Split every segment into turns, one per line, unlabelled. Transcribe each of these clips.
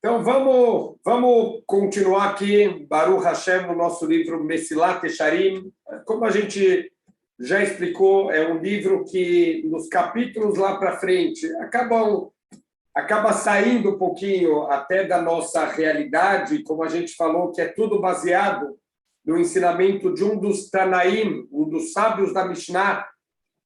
Então, vamos continuar aqui, Baruch Hashem, no nosso livro Mesilat Yesharim. Como a gente já explicou, é um livro que, nos capítulos lá para frente, acaba saindo um pouquinho até da nossa realidade, como a gente falou, que é tudo baseado no ensinamento de um dos Tanaim, um dos sábios da Mishnah,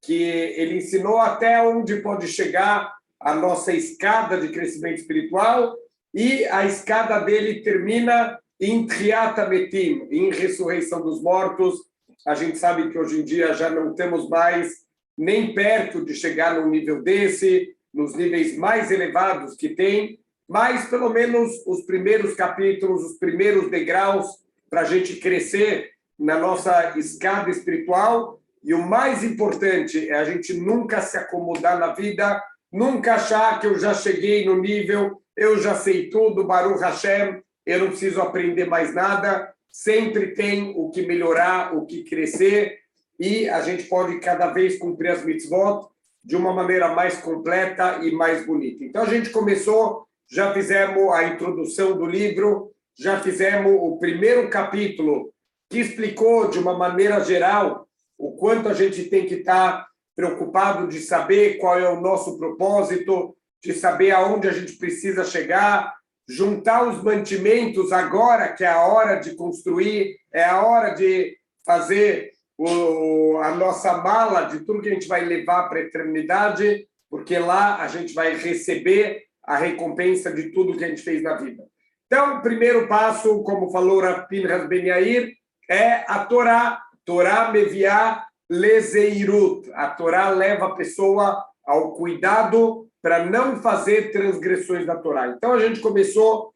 que ele ensinou até onde pode chegar a nossa escada de crescimento espiritual, e a escada dele termina em Tchiat HaMetim, em ressurreição dos mortos. A gente sabe que hoje em dia já não estamos mais nem perto de chegar num nível desse, nos níveis mais elevados que tem, mas pelo menos os primeiros capítulos, os primeiros degraus para a gente crescer na nossa escada espiritual. E o mais importante é a gente nunca se acomodar na vida, nunca achar que eu já cheguei no nível, eu já sei tudo, Baruch Hashem, eu não preciso aprender mais nada. Sempre tem o que melhorar, o que crescer, e a gente pode cada vez cumprir as mitzvot de uma maneira mais completa e mais bonita. Então, a gente começou, já fizemos a introdução do livro, já fizemos o primeiro capítulo, que explicou de uma maneira geral o quanto a gente tem que estar preocupado de saber qual é o nosso propósito, de saber aonde a gente precisa chegar, juntar os mantimentos agora, que é a hora de construir, é a hora de fazer a nossa mala de tudo que a gente vai levar para a eternidade, porque lá a gente vai receber a recompensa de tudo que a gente fez na vida. Então, o primeiro passo, como falou Rav Pinhas Ben Yair, é a Torá. Torá meviá lezeirut. A Torá leva a pessoa ao cuidado para não fazer transgressões da Torá. Então, a gente começou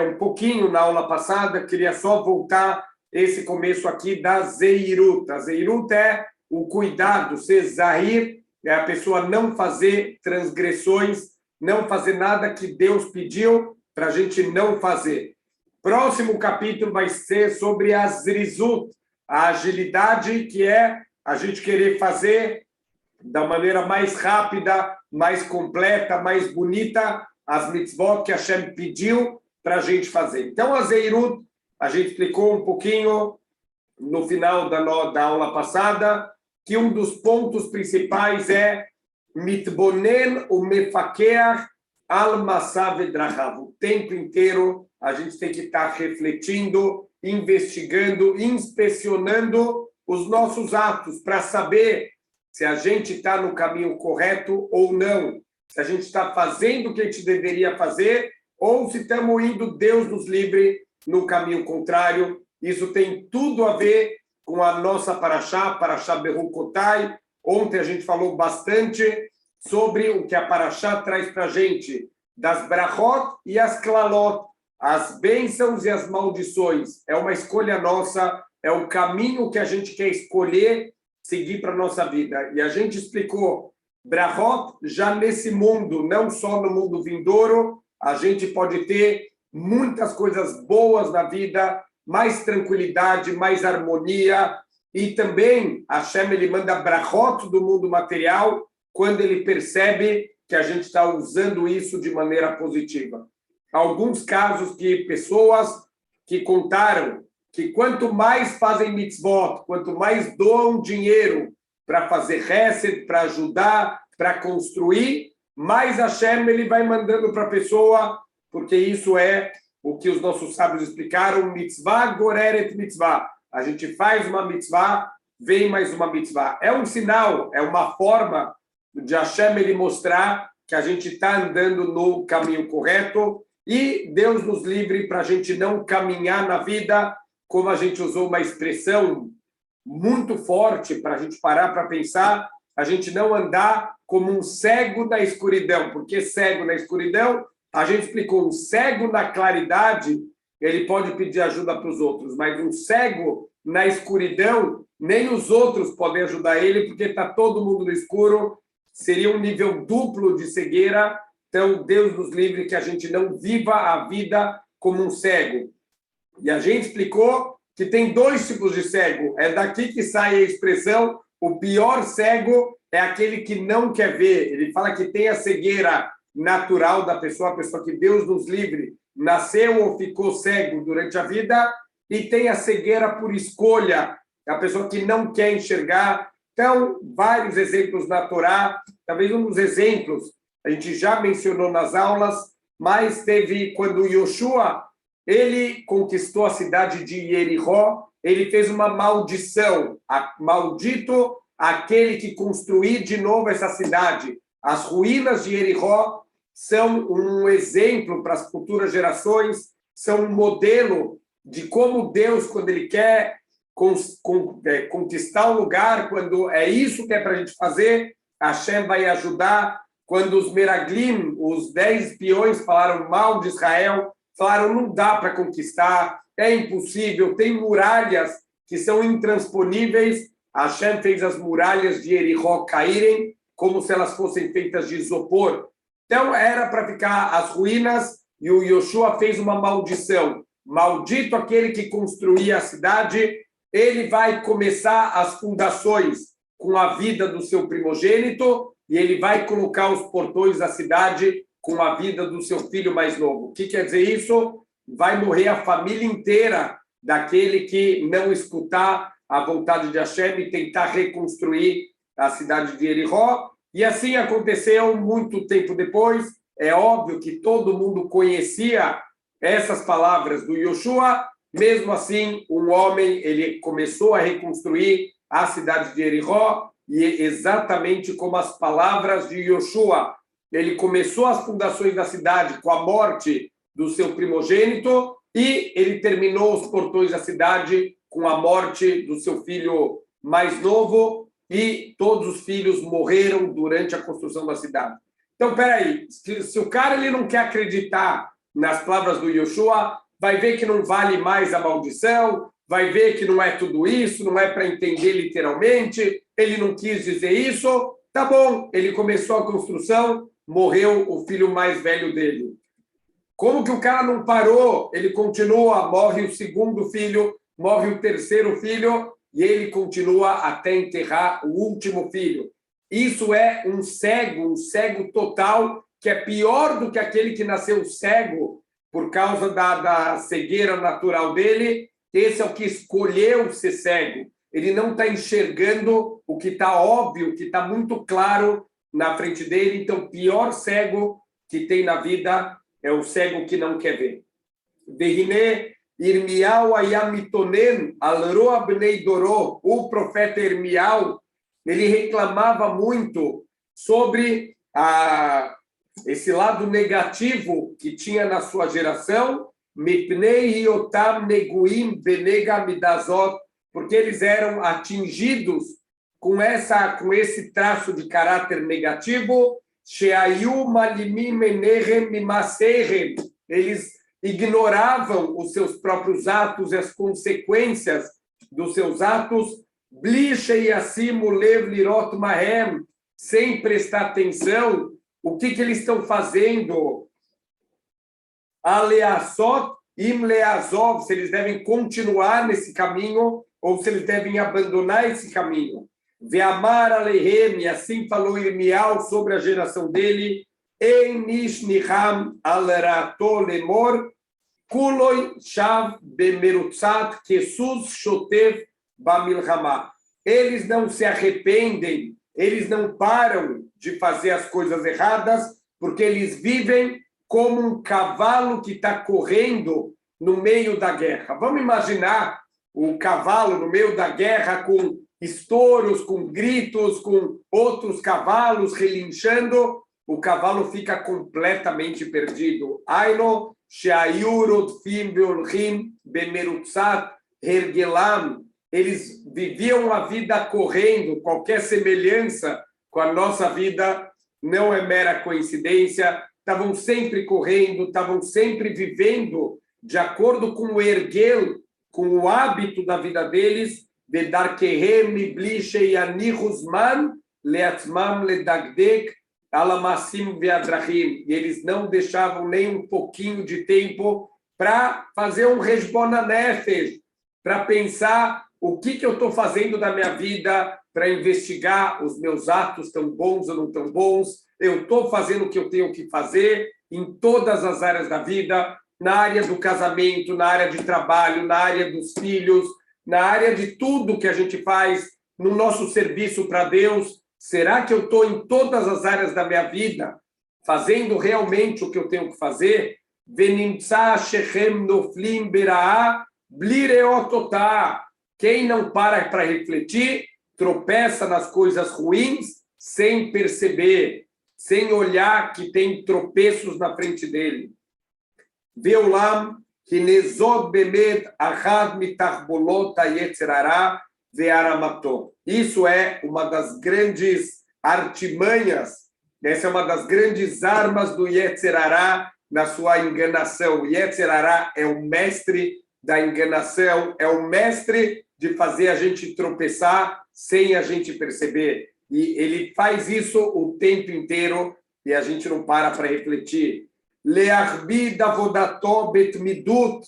um pouquinho na aula passada, queria só voltar esse começo aqui da zeirut. A zeirut é o cuidado, ser zahir, é a pessoa não fazer transgressões, não fazer nada que Deus pediu para a gente não fazer. Próximo capítulo vai ser sobre a zrizut, a agilidade, que é a gente querer fazer da maneira mais rápida, mais completa, mais bonita, as mitzvot que Hashem pediu para a gente fazer. Então, a Zeirut, a gente explicou um pouquinho no final da aula passada, que um dos pontos principais é mitbonen umefakeach al masav edrachav. O tempo inteiro a gente tem que estar refletindo, investigando, inspecionando os nossos atos para saber se a gente está no caminho correto ou não, se a gente está fazendo o que a gente deveria fazer ou se estamos indo, Deus nos livre, no caminho contrário. Isso tem tudo a ver com a nossa Parashá Berukotai. Ontem a gente falou bastante sobre o que a Parashá traz para a gente, das brachot e as klalot, as bênçãos e as maldições. É uma escolha nossa, é o caminho que a gente quer escolher seguir para a nossa vida. E a gente explicou, brachot, já nesse mundo, não só no mundo vindouro, a gente pode ter muitas coisas boas na vida, mais tranquilidade, mais harmonia, e também Hashem, ele manda brachot do mundo material quando ele percebe que a gente está usando isso de maneira positiva. Alguns casos que pessoas que contaram que quanto mais fazem mitzvot, quanto mais doam dinheiro para fazer chesed, para ajudar, para construir, mais Hashem ele vai mandando para a pessoa, porque isso é o que os nossos sábios explicaram, mitzvah goreret mitzvah. A gente faz uma mitzvah, vem mais uma mitzvah. É um sinal, é uma forma de Hashem ele mostrar que a gente está andando no caminho correto, e Deus nos livre para a gente não caminhar na vida, como a gente usou uma expressão muito forte para a gente parar para pensar, a gente não andar como um cego na escuridão. Porque cego na escuridão, a gente explicou, um cego na claridade, ele pode pedir ajuda para os outros, mas um cego na escuridão, nem os outros podem ajudar ele, porque está todo mundo no escuro, seria um nível duplo de cegueira. Então, Deus nos livre que a gente não viva a vida como um cego. E a gente explicou que tem dois tipos de cego. É daqui que sai a expressão, o pior cego é aquele que não quer ver. Ele fala que tem a cegueira natural da pessoa, a pessoa que Deus nos livre, nasceu ou ficou cego durante a vida, e tem a cegueira por escolha, a pessoa que não quer enxergar. Então, vários exemplos na Torá, talvez um dos exemplos, a gente já mencionou nas aulas, mas teve quando Yoshua, ele conquistou a cidade de Jericó, ele fez uma maldição, maldito aquele que construir de novo essa cidade. As ruínas de Jericó são um exemplo para as futuras gerações, são um modelo de como Deus, quando ele quer conquistar um lugar, quando é isso que é para a gente fazer, Hashem vai ajudar. Quando os Meraglim, os 10 espiões, falaram mal de Israel, falaram, não dá para conquistar, é impossível, tem muralhas que são intransponíveis. Hashem fez as muralhas de Jericó caírem como se elas fossem feitas de isopor. Então, era para ficar as ruínas, e o Yoshua fez uma maldição. Maldito aquele que construía a cidade, ele vai começar as fundações com a vida do seu primogênito, e ele vai colocar os portões da cidade com a vida do seu filho mais novo. O que quer dizer isso? Vai morrer a família inteira daquele que não escutar a vontade de Hashem e tentar reconstruir a cidade de Jericó. E assim aconteceu muito tempo depois. É óbvio que todo mundo conhecia essas palavras do Yoshua. Mesmo assim, um homem, ele começou a reconstruir a cidade de Jericó, e exatamente como as palavras de Yoshua, ele começou as fundações da cidade com a morte do seu primogênito, e ele terminou os portões da cidade com a morte do seu filho mais novo, e todos os filhos morreram durante a construção da cidade. Então, peraí, se o cara ele não quer acreditar nas palavras do Yoshua, vai ver que não vale mais a maldição, vai ver que não é tudo isso, não é para entender literalmente, ele não quis dizer isso, tá bom, ele começou a construção, morreu o filho mais velho dele. Como que o cara não parou? Ele continua, morre o segundo filho, morre o terceiro filho, e ele continua até enterrar o último filho. Isso é um cego total, que é pior do que aquele que nasceu cego por causa da cegueira natural dele. Esse é o que escolheu ser cego. Ele não está enxergando o que está óbvio, o que está muito claro na frente dele. Então, o pior cego que tem na vida é o cego que não quer ver. Vehine Irmiau ayamitonen alroa bnei doró. O profeta Irmiau, ele reclamava muito sobre esse lado negativo que tinha na sua geração, mipnei hiotam neguim benega midazot, porque eles eram atingidos com esse traço de caráter negativo, sheayu malimim enehem mimasehem, eles ignoravam os seus próprios atos e as consequências dos seus atos, bli sheyassimu lev lirot mahem, sem prestar atenção o que eles estão fazendo, aleasot im leazov, se eles devem continuar nesse caminho ou se eles devem abandonar esse caminho. Ve'amar alehem, e assim falou Irmiau sobre a geração dele, einish niham alerato lemor, kuloi shav bemerutzat kesus shotev bamilhamah. Eles não se arrependem, eles não param de fazer as coisas erradas, porque eles vivem como um cavalo que está correndo no meio da guerra. Vamos imaginar o cavalo no meio da guerra com estouros, com gritos, com outros cavalos relinchando. O cavalo fica completamente perdido. Aino sheayurot fim beolchim bemerutzat hergelam. Eles viviam a vida correndo. Qualquer semelhança com a nossa vida não é mera coincidência. Estavam sempre correndo, estavam sempre vivendo de acordo com o erguel, com o hábito da vida deles, de darkehem mibli sheyanihuzman leatzmam ledagdek alamassim veadrahim. E eles não deixavam nem um pouquinho de tempo para fazer um resbona nefesh, para pensar o que eu estou fazendo da minha vida para investigar os meus atos tão bons ou não tão bons. Eu estou fazendo o que eu tenho que fazer em todas as áreas da vida, na área do casamento, na área de trabalho, na área dos filhos, na área de tudo que a gente faz no nosso serviço para Deus. Será que eu estou em todas as áreas da minha vida fazendo realmente o que eu tenho que fazer? Quem não para refletir, tropeça nas coisas ruins sem perceber, sem olhar que tem tropeços na frente dele. Veolam, que nezod bemet ahad mitachbolot hayetzer hara ve'aramato. Isso é uma das grandes artimanhas, essa é uma das grandes armas do Yetzer Hara na sua enganação. O Yetzer Hara é o mestre da enganação, é o mestre de fazer a gente tropeçar sem a gente perceber. E ele faz isso o tempo inteiro e a gente não para refletir. Le'arbi davodato betmidut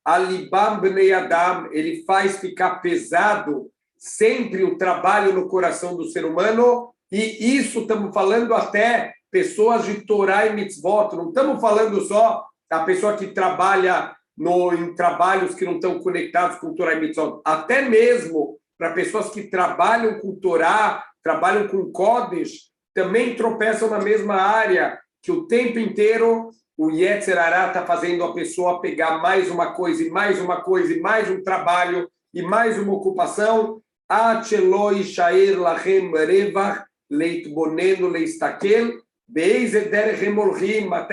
alibam bnei adam. Ele faz ficar pesado sempre o trabalho no coração do ser humano, e isso estamos falando até pessoas de Torá e Mitzvot, não estamos falando só da pessoa que trabalha em trabalhos que não estão conectados com Torá e Mitzvot, até mesmo para pessoas que trabalham com Torá, trabalham com Kodesh, também tropeçam na mesma área, que o tempo inteiro o Yetzer Hara está fazendo a pessoa pegar mais uma coisa, e mais uma coisa, e mais um trabalho, e mais uma ocupação, até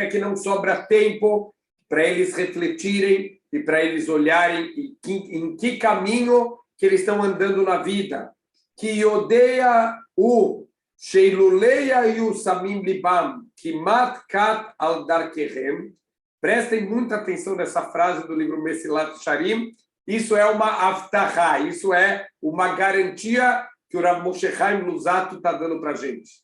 que não sobra tempo para eles refletirem e para eles olharem em que caminho que eles estão andando na vida. Que odeia o Sheiluleia e o Samim Libam, que matkat al darkehem. Prestem muita atenção nessa frase do livro Mesilat Yesharim. Isso é uma aftahá, isso é uma garantia que o Rav Moshe Chaim Luzzatto está dando para a gente.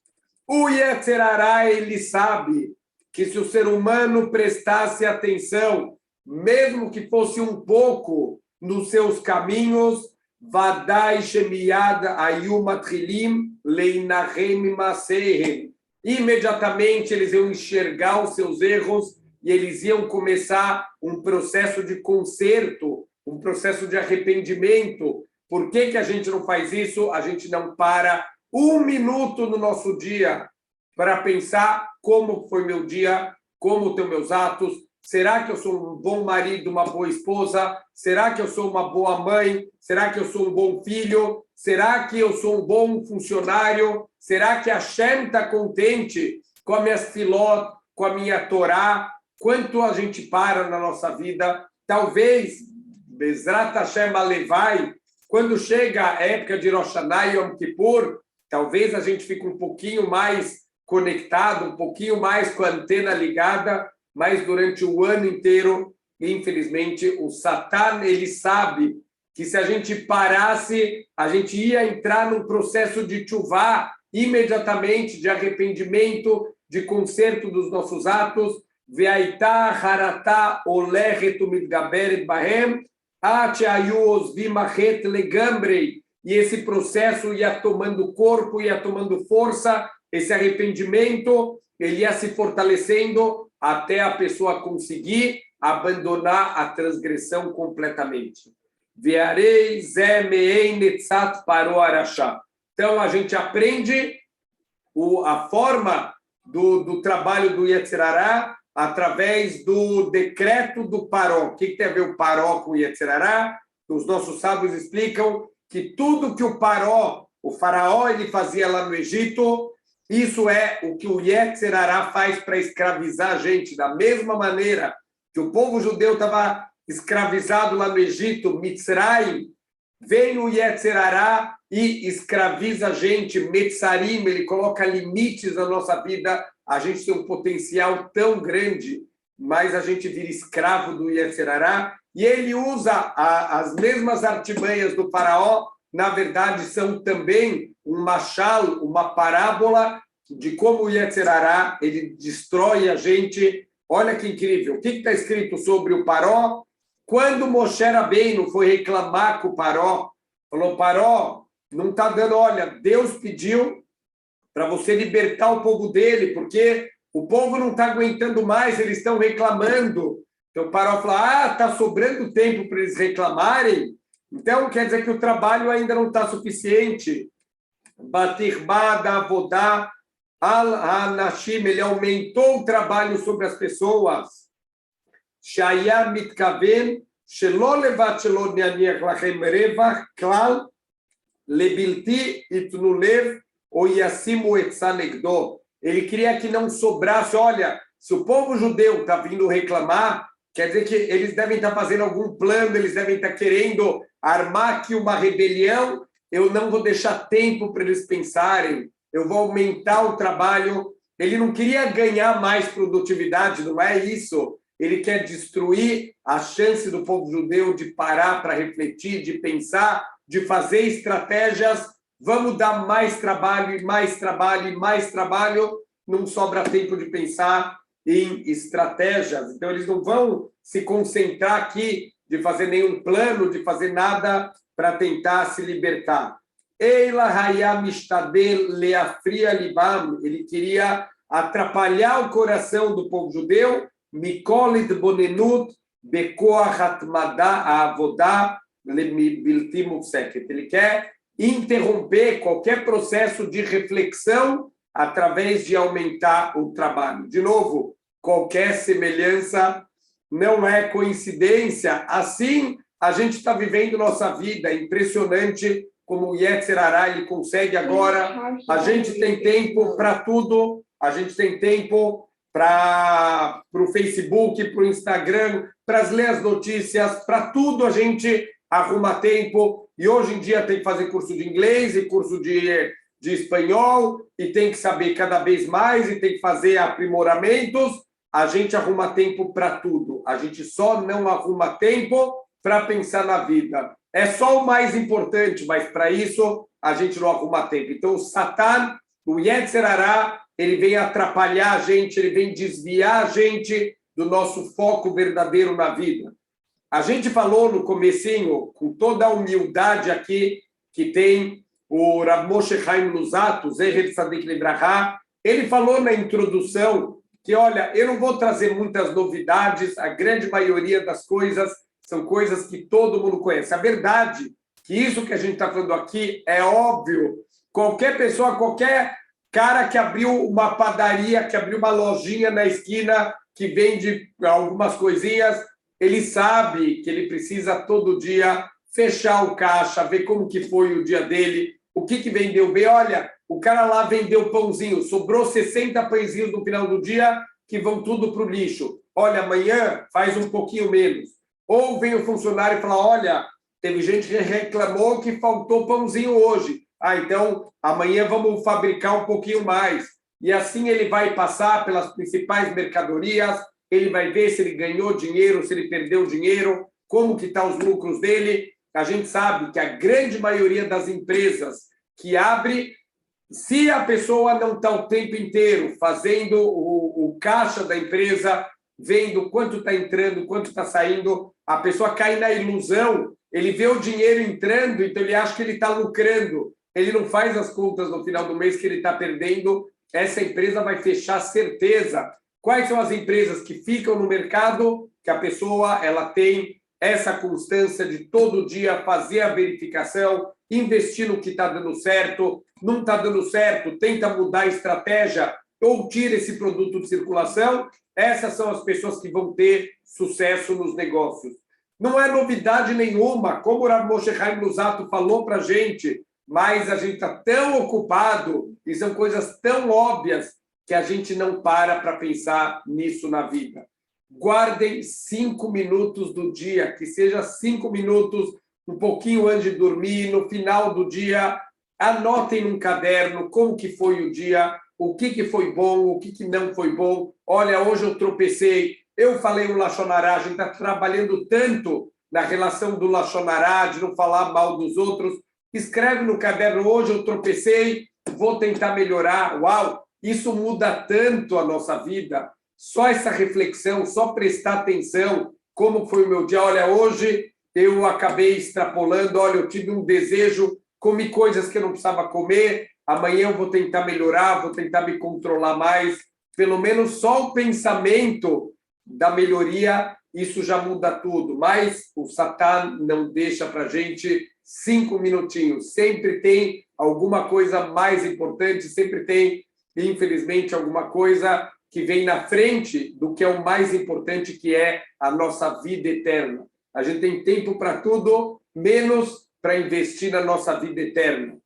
O Yetzer Hara, ele sabe que se o ser humano prestasse atenção, mesmo que fosse um pouco nos seus caminhos, Vadai Shemiyad Ayu Matchilim Leinahem Masehem. Imediatamente eles iam enxergar os seus erros e eles iam começar um processo de conserto, um processo de arrependimento. Por que a gente não faz isso? A gente não para um minuto no nosso dia para pensar como foi meu dia, como estão meus atos. Será que eu sou um bom marido, uma boa esposa? Será que eu sou uma boa mãe? Será que eu sou um bom filho? Será que eu sou um bom funcionário? Será que a Hashem está contente com as minhas filó, com a minha Torá? Quanto a gente para na nossa vida? Talvez, Bezrat Hashem Alevai, quando chega a época de Rosh Hashanah e Yom Kippur, talvez a gente fique um pouquinho mais conectado, um pouquinho mais com a antena ligada, mas durante o ano inteiro, infelizmente, o Satan, ele sabe que se a gente parasse, a gente ia entrar num processo de tchuvá imediatamente, de arrependimento, de conserto dos nossos atos. Ve'aita harata olechet umitgaberet bahem ate ayu osvim achet legambrei. E esse processo ia tomando corpo, ia tomando força, esse arrependimento, ele ia se fortalecendo até a pessoa conseguir abandonar a transgressão completamente. Vearei zemein netzat paro arashá. Então, a gente aprende a forma do trabalho do Yetzer Hara através do decreto do Paró. O que tem a ver o Paró com o Yetzer Hara? Os nossos sábios explicam que tudo que o Paró, o faraó, ele fazia lá no Egito, isso é o que o Yetzer Hara faz para escravizar a gente. Da mesma maneira que o povo judeu estava escravizado lá no Egito, Mitzrayim, vem o Yetzer Hara e escraviza a gente. Metzarim, ele coloca limites na nossa vida. A gente tem um potencial tão grande, mas a gente vira escravo do Yetzer Hara. E ele usa as mesmas artimanhas do faraó, na verdade, são também um machal, uma parábola de como o Yetzer Hara, ele destrói a gente. Olha que incrível. O que está escrito sobre o Paró? Quando Moshe Rabbeinu foi reclamar com o Paró, Falou, Paró, não está dando, olha, Deus pediu para você libertar o povo dele, porque o povo não está aguentando mais, eles estão reclamando. Então, Paró falou, está sobrando tempo para eles reclamarem, então quer dizer que o trabalho ainda não está suficiente. Batirbada, Avodá, Al-Anashim, ele aumentou o trabalho sobre as pessoas. Shaya mitkaven, shelo levat shelo nianiach lachem revach, klal, lebilti itnu lev, ou yassimu etzah negdo. Ele queria que não sobrasse, olha, se o povo judeu está vindo reclamar, quer dizer que eles devem estar fazendo algum plano, eles devem estar querendo armar aqui uma rebelião, eu não vou deixar tempo para eles pensarem, eu vou aumentar o trabalho. Ele não queria ganhar mais produtividade, não é isso. Ele quer destruir a chance do povo judeu de parar para refletir, de pensar, de fazer estratégias. Vamos dar mais trabalho, e mais trabalho, e mais trabalho. Não sobra tempo de pensar em estratégias. Então, eles não vão se concentrar aqui de fazer nenhum plano, de fazer nada para tentar se libertar. Eila Hayam Mishtadel Leafria Libam, ele queria atrapalhar o coração do povo judeu, Mikolit Bonenut Bekoach Atmadá Avodá Lebilti Mufseket. Ele quer interromper qualquer processo de reflexão através de aumentar o trabalho. De novo, qualquer semelhança não é coincidência. Assim, a gente está vivendo nossa vida. É impressionante como o Yetzer Hará, ele consegue agora. A gente tem tempo para tudo. A gente tem tempo para o Facebook, para o Instagram, para ler as notícias, para tudo a gente arruma tempo. E hoje em dia tem que fazer curso de inglês e curso de espanhol, e tem que saber cada vez mais, e tem que fazer aprimoramentos. A gente arruma tempo para tudo. A gente só não arruma tempo para pensar na vida. É só o mais importante, mas para isso a gente não arruma tempo. Então o Satan, o Yetzer Hará, ele vem atrapalhar a gente, ele vem desviar a gente do nosso foco verdadeiro na vida. A gente falou no comecinho, com toda a humildade aqui, que tem o Rav Moshe Chaim Luzzatto, Zecher Tzadik Libraha, ele falou na introdução que, olha, eu não vou trazer muitas novidades, a grande maioria das coisas são coisas que todo mundo conhece. A verdade que isso que a gente está falando aqui é óbvio. Qualquer pessoa, qualquer cara que abriu uma padaria, que abriu uma lojinha na esquina, que vende algumas coisinhas, ele sabe que ele precisa todo dia fechar o caixa, ver como que foi o dia dele, o que vendeu bem. Olha, o cara lá vendeu pãozinho, sobrou 60 pãezinhos no final do dia, que vão tudo para o lixo. Olha, amanhã faz um pouquinho menos. Ou vem o funcionário e fala, olha, teve gente que reclamou que faltou pãozinho hoje. Então, amanhã vamos fabricar um pouquinho mais. E assim ele vai passar pelas principais mercadorias, ele vai ver se ele ganhou dinheiro, se ele perdeu dinheiro, como que estão os lucros dele. A gente sabe que a grande maioria das empresas que abre, se a pessoa não está o tempo inteiro fazendo o caixa da empresa, vendo quanto está entrando, quanto está saindo, a pessoa cai na ilusão, ele vê o dinheiro entrando, então ele acha que ele está lucrando. Ele não faz as contas no final do mês que ele está perdendo, essa empresa vai fechar certeza. Quais são as empresas que ficam no mercado, que a pessoa ela tem essa constância de todo dia fazer a verificação, investir no que está dando certo, não está dando certo, tenta mudar a estratégia ou tira esse produto de circulação? Essas são as pessoas que vão ter sucesso nos negócios. Não é novidade nenhuma, como o Rav Moshe Chaim Luzzatto falou para a gente, mas a gente está tão ocupado e são coisas tão óbvias que a gente não para pensar nisso na vida. Guardem 5 minutos do dia, que seja 5 minutos, um pouquinho antes de dormir, no final do dia, anotem num caderno como que foi o dia, o que foi bom, o que não foi bom. Olha, hoje eu tropecei, eu falei o Lashon Hará, a gente está trabalhando tanto na relação do Lashon Hará, de não falar mal dos outros. Escreve no caderno, hoje eu tropecei, vou tentar melhorar. Uau, isso muda tanto a nossa vida. Só essa reflexão, só prestar atenção, como foi o meu dia. Olha, hoje eu acabei extrapolando, olha, eu tive um desejo, comi coisas que eu não precisava comer, amanhã eu vou tentar melhorar, vou tentar me controlar mais. Pelo menos só o pensamento da melhoria, isso já muda tudo. Mas o Satã não deixa para a gente 5 minutinhos. Sempre tem alguma coisa mais importante, sempre tem, infelizmente, alguma coisa que vem na frente do que é o mais importante, que é a nossa vida eterna. A gente tem tempo para tudo, menos para investir na nossa vida eterna.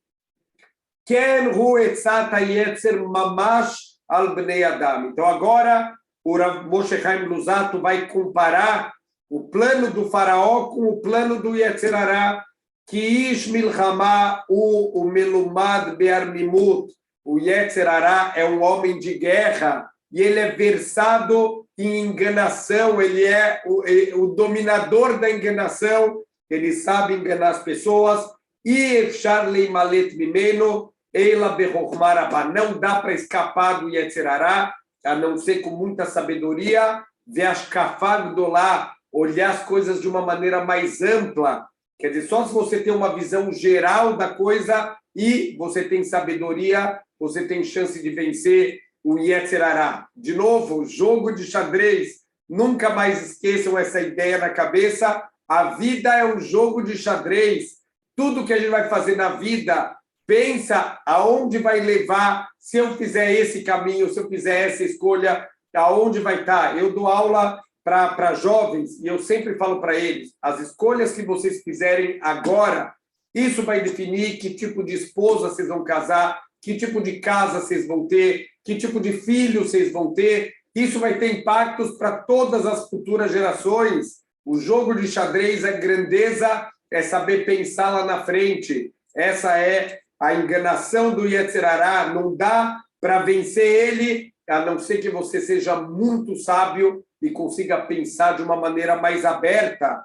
Ken hu etzat hayetzer mamash al bnei Adam. Então agora o Rav Moshe Chaim Luzzatto vai comparar o plano do faraó com o plano do Yetzer Hara, que ish milchama o melumad be'armimut. O Yetzer Hara é um homem de guerra e ele é versado em enganação, ele é o dominador da enganação, ele sabe enganar as pessoas. E efshar leimalet mimeno eila bechokhmah rabá. Não dá para escapar do Yetzer Hara, a não ser com muita sabedoria, ve'ashkafá gdolá, olhar as coisas de uma maneira mais ampla. Quer dizer, só se você tem uma visão geral da coisa e você tem sabedoria, você tem chance de vencer o Yetzer Hara. De novo, jogo de xadrez. Nunca mais esqueçam essa ideia na cabeça. A vida é um jogo de xadrez. Tudo que a gente vai fazer na vida, pensa aonde vai levar. Se eu fizer esse caminho, se eu fizer essa escolha, aonde vai estar? Eu dou aula para jovens e eu sempre falo para eles, as escolhas que vocês fizerem agora, isso vai definir que tipo de esposa vocês vão casar, que tipo de casa vocês vão ter, que tipo de filho vocês vão ter. Isso vai ter impactos para todas as futuras gerações. O jogo de xadrez, a grandeza é saber pensar lá na frente. Essa é a enganação do Yetzer Hara. Não dá para vencer ele, a não ser que você seja muito sábio e consiga pensar de uma maneira mais aberta.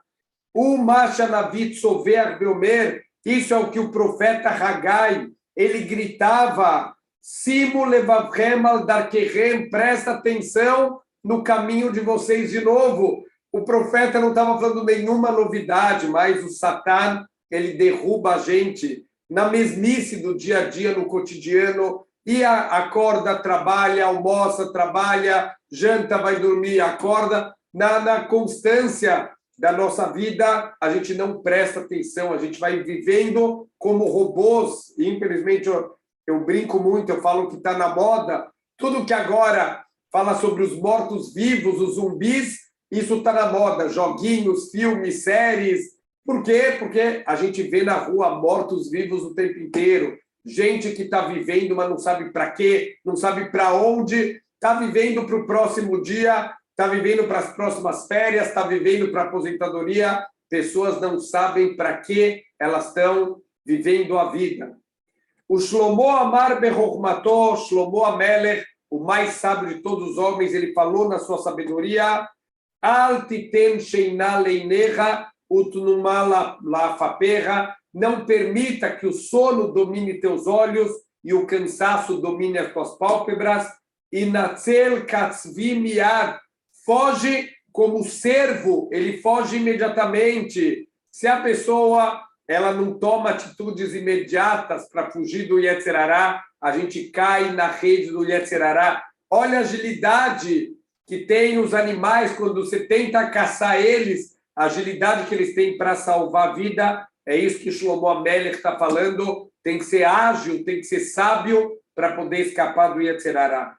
O Mashanavit Sover Beomer, isso é o que o profeta Haggai, ele gritava, Simu levavchem al darkechem, presta atenção no caminho de vocês de novo. O profeta não estava falando nenhuma novidade, mas o Satã, ele derruba a gente na mesmice do dia a dia, no cotidiano, e acorda, trabalha, almoça, trabalha, janta, vai dormir, acorda. Na constância da nossa vida, a gente não presta atenção, a gente vai vivendo como robôs. E, infelizmente, eu brinco muito, eu falo que está na moda. Tudo que agora fala sobre os mortos-vivos, os zumbis, isso está na moda. Joguinhos, filmes, séries. Por quê? Porque a gente vê na rua mortos-vivos o tempo inteiro. Gente que está vivendo, mas não sabe para quê, não sabe para onde, está vivendo para o próximo dia, está vivendo para as próximas férias, está vivendo para a aposentadoria. Pessoas não sabem para que elas estão vivendo a vida. O Shlomo Amar Bechokhmato, Shlomo Amelech, o mais sábio de todos os homens, ele falou na sua sabedoria, Al titen sheina leinecha utnuma lafaperra, não permita que o sono domine teus olhos e o cansaço domine as tuas pálpebras. E natzel katzvi miad, foge como servo, ele foge imediatamente. Se a pessoa ela não toma atitudes imediatas para fugir do Yetzer Hara, a gente cai na rede do Yetzer Hara. Olha a agilidade que tem os animais quando você tenta caçar eles, a agilidade que eles têm para salvar a vida. É isso que Shlomo Amelech está falando. Tem que ser ágil, tem que ser sábio para poder escapar do Yetzer Hara.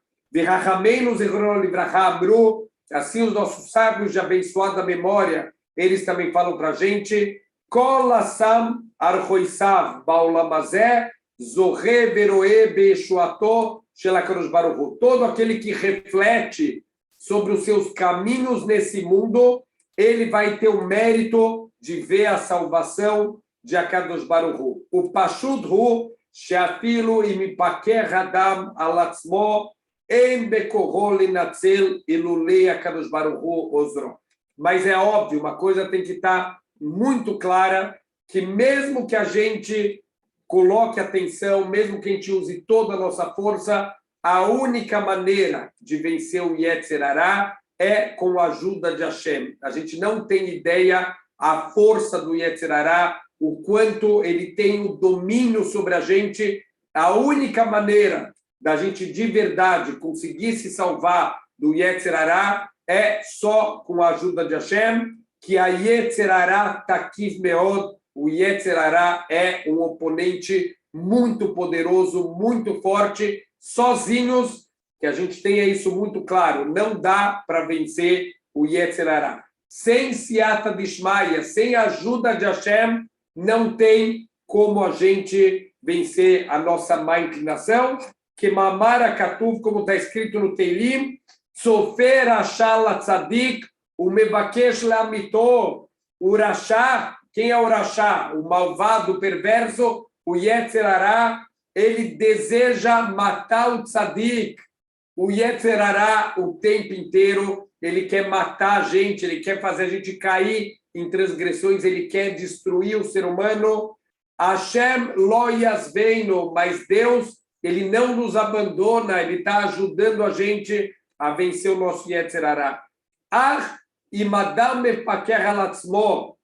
Assim os nossos sábios de abençoada memória, eles também falam para a gente, Kol Assam Archoisav Baulamazé Zorre Veroe Beeshuato Shelakadosh Baruch Hu. Todo aquele que reflete sobre os seus caminhos nesse mundo, ele vai ter o mérito de ver a salvação de Akadosh Baruch Hu. O Pashut Hu, Sheafilu Imipaker Hadam Alatzmo, Em Bekorro Linatzel Ilulei Akadosh Baruch Hu Ozro. Mas é óbvio, uma coisa tem que estar muito clara, que mesmo que a gente coloque atenção, mesmo que a gente use toda a nossa força, a única maneira de vencer o Yetzer Hara é com a ajuda de Hashem. A gente não tem ideia a força do Yetzer Hara, o quanto ele tem o domínio sobre a gente. A única maneira da gente de verdade conseguir se salvar do Yetzer Hara é só com a ajuda de Hashem, que a Yetzer Hara takiv meod, o Yetzer Hara é um oponente muito poderoso, muito forte, sozinhos, que a gente tenha isso muito claro, não dá para vencer o Yetzer Hara. Sem Siata Dishmaia, sem a ajuda de Hashem, não tem como a gente vencer a nossa má inclinação, que Mamara Katuv, como está escrito no Teilim, Sofer Ashal Tzadik, o Mebakesh Lamito, o Rashá, quem é o Rashá? O malvado, o perverso, o Yetzer Hara, ele deseja matar o Tzadik. O Yetzer Hara, o tempo inteiro, ele quer matar a gente, ele quer fazer a gente cair em transgressões, ele quer destruir o ser humano. Hashem lo yasveinu, mas Deus, ele não nos abandona, ele está ajudando a gente a vencer o nosso Yetzer Hara. Ah, imadam mepaker alatzmo,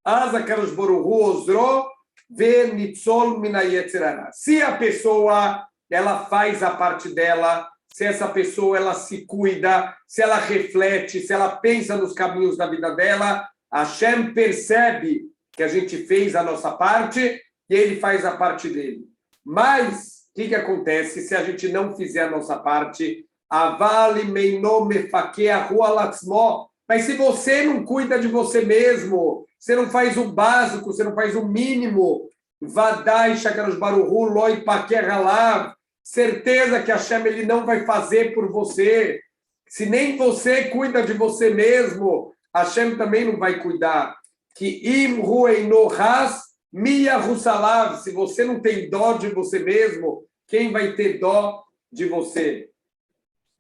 az HaKadosh Baruch Hu ozro venitzol mina Yetzer Hara. Se a pessoa, ela faz a parte dela, se essa pessoa ela se cuida, se ela reflete, se ela pensa nos caminhos da vida dela, Hashem percebe que a gente fez a nossa parte e ele faz a parte dele. Mas o que acontece se a gente não fizer a nossa parte? Avali meino mefaquea rua latzmo. Mas se você não cuida de você mesmo, você não faz o básico, você não faz o mínimo, vadai shakarosh baruhu loi paquer halav, certeza que Hashem ele não vai fazer por você. Se nem você cuida de você mesmo, Hashem também não vai cuidar. Que im rueino has miya rusalav. Se você não tem dó de você mesmo, quem vai ter dó de você?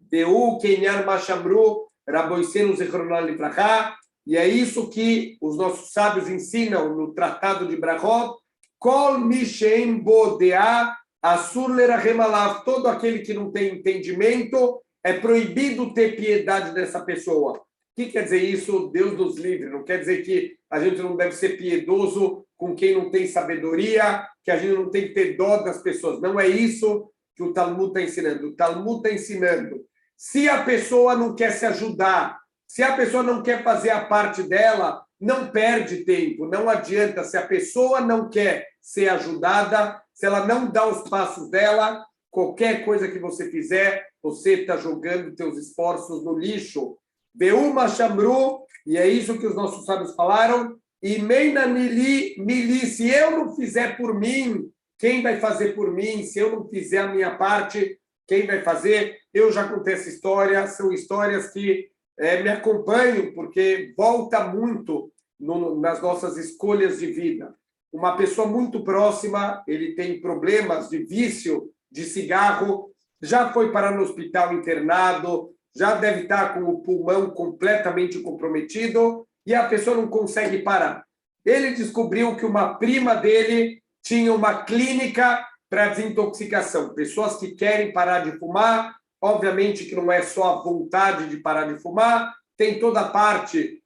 Deu kenyan machamru raboisenu zichronal livrachá. E é isso que os nossos sábios ensinam no Tratado de Brachot. Kol mishem bodea asur lerachem alav. Todo aquele que não tem entendimento, é proibido ter piedade dessa pessoa. O que quer dizer isso? Deus nos livre. Não quer dizer que a gente não deve ser piedoso com quem não tem sabedoria, que a gente não tem que ter dó das pessoas. Não é isso que o Talmud está ensinando. O Talmud está ensinando. Se a pessoa não quer se ajudar, se a pessoa não quer fazer a parte dela, não perde tempo, não adianta. Se a pessoa não quer ser ajudada, se ela não dá os passos dela, qualquer coisa que você fizer, você está jogando seus esforços no lixo. Beuma Shamru, e é isso que os nossos sábios falaram, e Meina Mili, se eu não fizer por mim, quem vai fazer por mim? Se eu não fizer a minha parte, quem vai fazer? Eu já contei essa história, são histórias que me acompanham, porque volta muito nas nossas escolhas de vida. Uma pessoa muito próxima, ele tem problemas de vício, de cigarro, já foi parar no hospital internado, já deve estar com o pulmão completamente comprometido e a pessoa não consegue parar. Ele descobriu que uma prima dele tinha uma clínica para desintoxicação. Pessoas que querem parar de fumar, obviamente que não é só a vontade de parar de fumar, tem toda a parte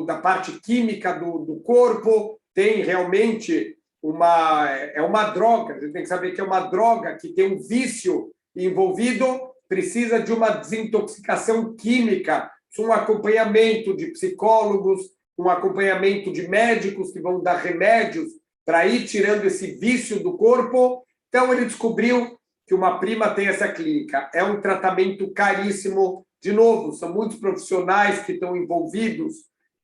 da parte química do corpo, tem realmente uma droga, a gente tem que saber que é uma droga que tem um vício envolvido, precisa de uma desintoxicação química, um acompanhamento de psicólogos, um acompanhamento de médicos que vão dar remédios para ir tirando esse vício do corpo. Então, ele descobriu que uma prima tem essa clínica. É um tratamento caríssimo. De novo, são muitos profissionais que estão envolvidos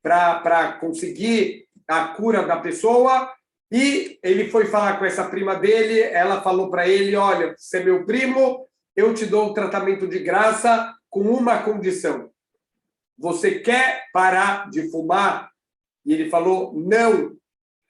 para conseguir a cura da pessoa. E ele foi falar com essa prima dele, ela falou para ele, olha, você é meu primo, eu te dou um tratamento de graça com uma condição. Você quer parar de fumar? E ele falou, não.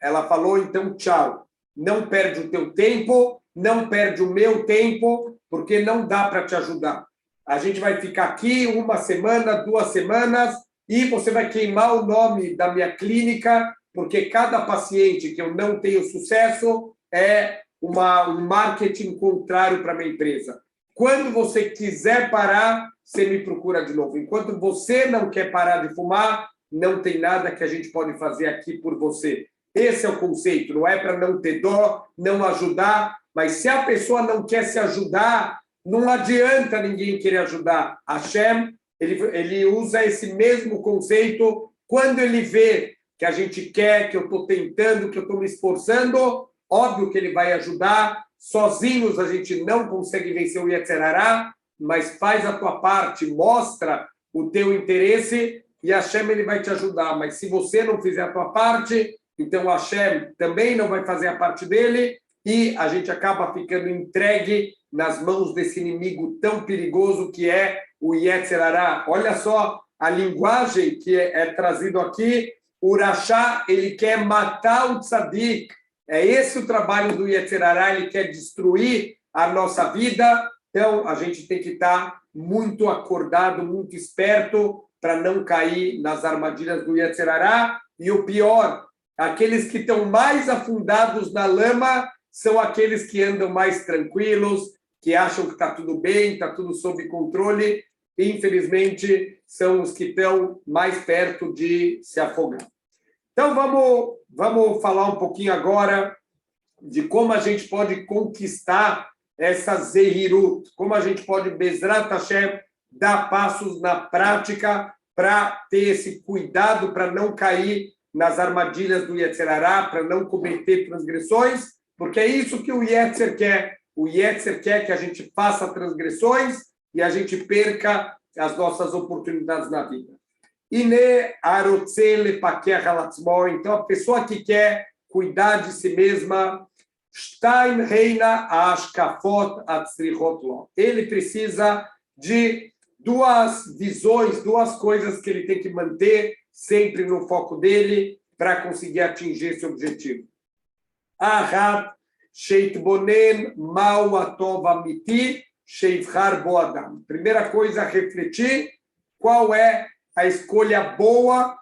Ela falou, então, tchau. Não perde o teu tempo, não perde o meu tempo, porque não dá para te ajudar. A gente vai ficar aqui 1 semana, 2 semanas, e você vai queimar o nome da minha clínica, porque cada paciente que eu não tenho sucesso é um marketing contrário para a minha empresa. Quando você quiser parar, você me procura de novo. Enquanto você não quer parar de fumar, não tem nada que a gente pode fazer aqui por você. Esse é o conceito, não é para não ter dó, não ajudar, mas se a pessoa não quer se ajudar, não adianta ninguém querer ajudar. Hashem, ele usa esse mesmo conceito quando ele vê que a gente quer, que eu estou tentando, que eu estou me esforçando, óbvio que ele vai ajudar. Sozinhos a gente não consegue vencer o Yetzer Hará, mas faz a tua parte, mostra o teu interesse e Hashem ele vai te ajudar. Mas se você não fizer a tua parte, então Hashem também não vai fazer a parte dele e a gente acaba ficando entregue nas mãos desse inimigo tão perigoso que é o Yetzer Hará. Olha só a linguagem que é trazido aqui. O Rashá, ele quer matar o Tzadik. É esse o trabalho do Yetzer Hará, ele quer destruir a nossa vida. Então, a gente tem que estar muito acordado, muito esperto para não cair nas armadilhas do Yetzer Hará. E o pior, aqueles que estão mais afundados na lama são aqueles que andam mais tranquilos, que acham que está tudo bem, está tudo sob controle. Infelizmente, são os que estão mais perto de se afogar. Então, vamos falar um pouquinho agora de como a gente pode conquistar essa Zehirut, como a gente pode, Bezrat Hashem, dar passos na prática para ter esse cuidado, para não cair nas armadilhas do Yetzer Hará, para não cometer transgressões, porque é isso que o Yetzer quer. O Yetzer quer que a gente faça transgressões e a gente perca as nossas oportunidades na vida. Então, a pessoa que quer cuidar de si mesma, ele precisa de duas visões, duas coisas que ele tem que manter sempre no foco dele para conseguir atingir esse objetivo. Ahat sheitbonen mau atov amiti sheivhar bo adam. Primeira coisa, refletir qual é a escolha boa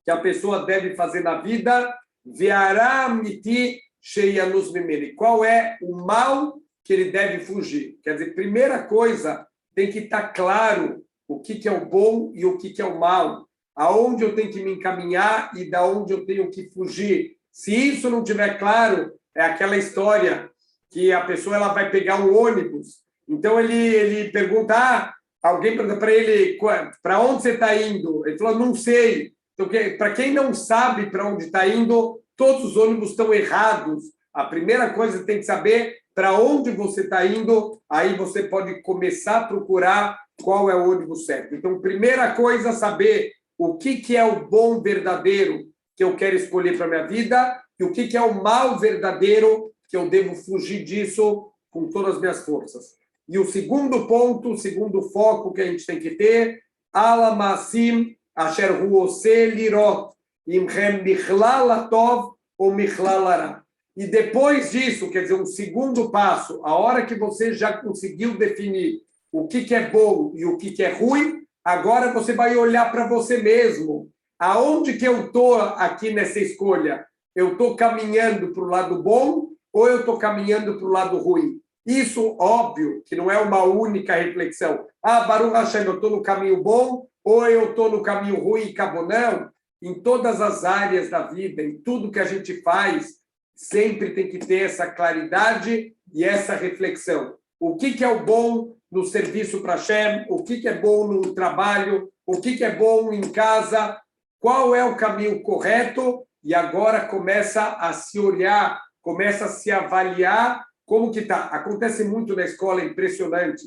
que a pessoa deve fazer na vida. Ve'ara amiti sheyanus mimeni. Qual é o mal que ele deve fugir? Quer dizer, primeira coisa, tem que estar claro o que é o bom e o que é o mal, aonde eu tenho que me encaminhar e da onde eu tenho que fugir. Se isso não tiver claro, é aquela história que a pessoa ela vai pegar um ônibus, então ele pergunta, alguém pergunta para ele, para onde você está indo? Ele falou, não sei. Então, para quem não sabe para onde está indo, todos os ônibus estão errados. A primeira coisa que tem que saber para onde você está indo, aí você pode começar a procurar qual é o ônibus certo. Então, primeira coisa, saber o que é o bom verdadeiro que eu quero escolher para a minha vida e o que é o mal verdadeiro que eu devo fugir disso com todas as minhas forças. E o segundo ponto, o segundo foco que a gente tem que ter, ala masim asher hu ose lirot imchem michlal atov ou michlal ara. E depois disso, quer dizer, um segundo passo, a hora que você já conseguiu definir o que é bom e o que é ruim, agora você vai olhar para você mesmo. Aonde que eu estou aqui nessa escolha? Eu estou caminhando para o lado bom ou eu estou caminhando para o lado ruim? Isso, óbvio, que não é uma única reflexão. Baruch Hashem, eu estou no caminho bom ou eu estou no caminho ruim e acabou? Não. Em todas as áreas da vida, em tudo que a gente faz, sempre tem que ter essa claridade e essa reflexão. O que é o bom no serviço para Hashem? O que é bom no trabalho? O que é bom em casa? Qual é o caminho correto? E agora começa a se olhar, começa a se avaliar como que está. Acontece muito na escola, é impressionante.